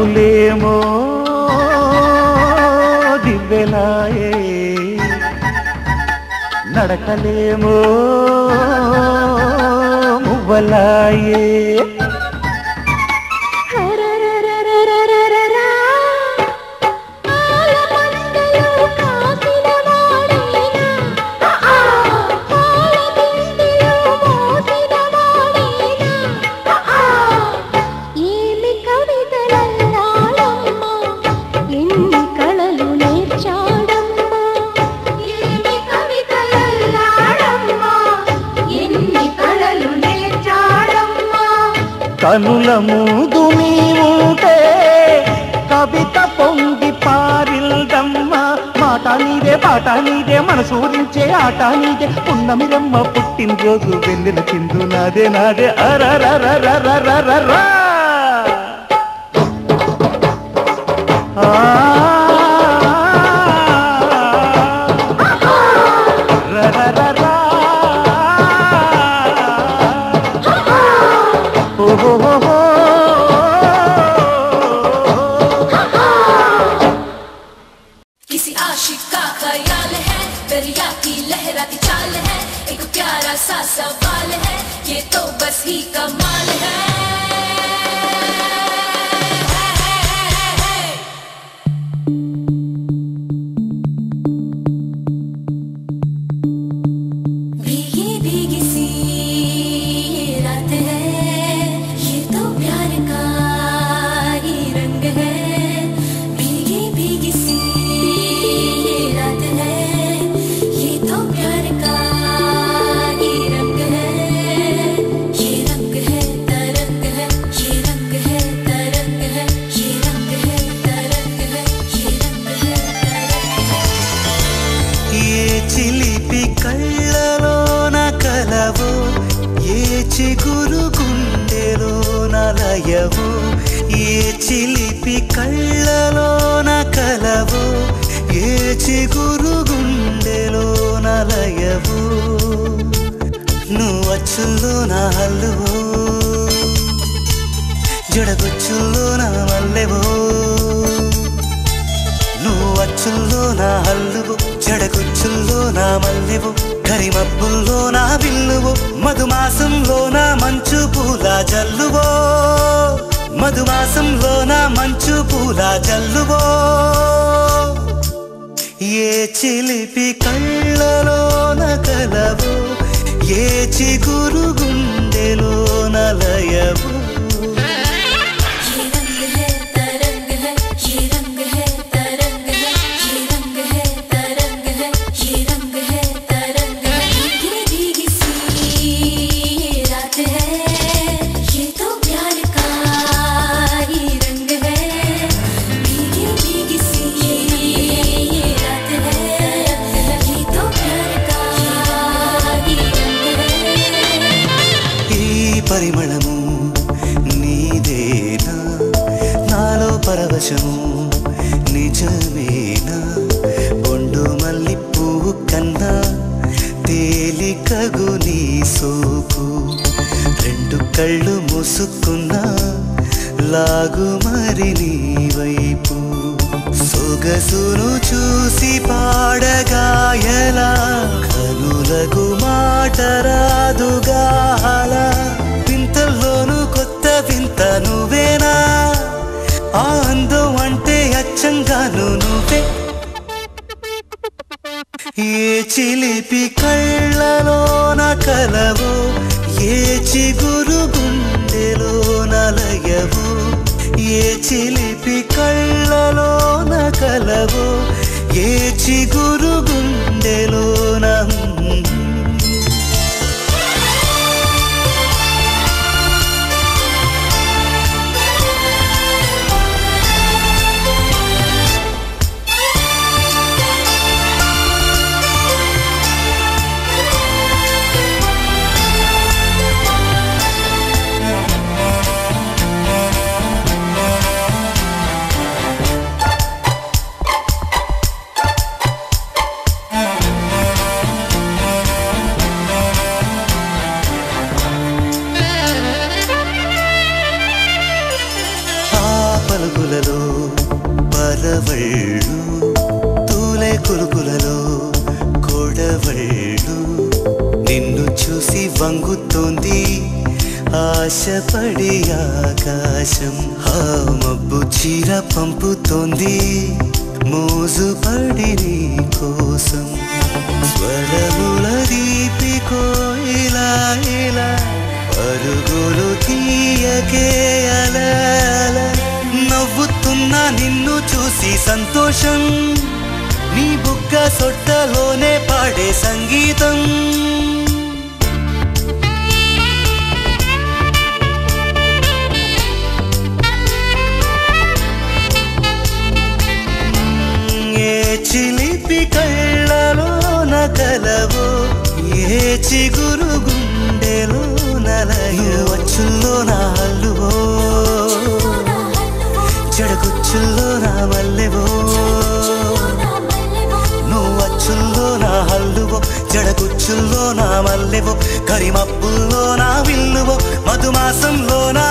నవ్వులేమో దివ్వెలాయే నడకలేమో మువ్వలాయే కనుల ముందు నీవుంటే కవిత పొంగి పారిల్దమ్మ మాట నీదే పాట నీదే మనసూరించే ఆట నీదే పున్నమిరమ్మ పుట్టినరోజు వెన్నెల చిందు నాదే నాదే అరరరరరరరరా किसी आशिक का ख्याल है दरिया की लहराती चाल है एक प्यारा सा सवाल है ये तो बस ही कमाल है भीगी भीगी सी रात है ये तो प्यार का ही रंग है भीगी भीगी सी रात है ये तो प्यार का ही रंग है ये रंग है तरंग है ये रंग है तरंग है ये रंग है तरंग है ये रंग है ये चिलिपि कళ్ళలోన కలవో ఏ చిగురు గుండెలోన లయవో ఏ చిలిపి కళ్ళలోన కలవో ఏ చిగురు గుండెలోన లయవో నువ్వు అచ్చుల్లోన హల్లువో జడగొచ్చుల్లోన మల్లెవో నువ్వు అచ్చుల్లో నా హల్లువు జడగుచ్చుల్లో నా మల్లెవు కరిమబ్బుల్లో నా బిల్లువు మధుమాసంలో నా మంచు పూల జల్లువో మధుమాసంలో నా మంచు పూల జల్లువో ఏ చిలిపి కళ్ళలోన కలవో ఏ చిగురు గుండెలోన లయవో పరిమళము నీదేనా నాలో పరవశము నిజమేనా బొండు మల్లి పువ్వు కన్నా తేలికగు నీ సోపు రెండు కళ్ళు మూసుకున్నా లాగు మరి నీ వైపు సొగసును చూసి పాడగాయలా కనులకు మాట రాదుగాలా వింతల్లోనూ కొత్త వింత నువ్వేనా ఆ అందం అంటే అచ్చంగాను నువ్వే ఏ చిలిపి కళ్ళలోన కలవో ఏ చిగురు గుండెలోన లయవో ఏ చిలిపి కళ్ళలోన కలవో ఏ చిగురు గుండెలోన ఆశపడి ఆకాశం ఆ మబ్బు చీర పంపుతోంది మోజుపడి నీ కోసం స్వరముల దీపికోయిలా ఇలా పరుగులు తీయకే అలా నవ్వుతున్నా నిన్ను చూసి సంతోషం నీ బుగ్గ సొట్టలోనే పాడే సంగీతం ఏ చిలిపి కళ్ళలోన కలవో ఏ చిగురు గుండెలో నలయో అచ్చుల్లో నా హల్లువో జడగుచ్చుల్లో నా మల్లెవో నువ్వు అచ్చుల్లో నా హల్లువో జడగుచ్చుల్లో నా మల్లెవో కరిమప్పుల్లో నా విల్లువో మధుమాసంలో నా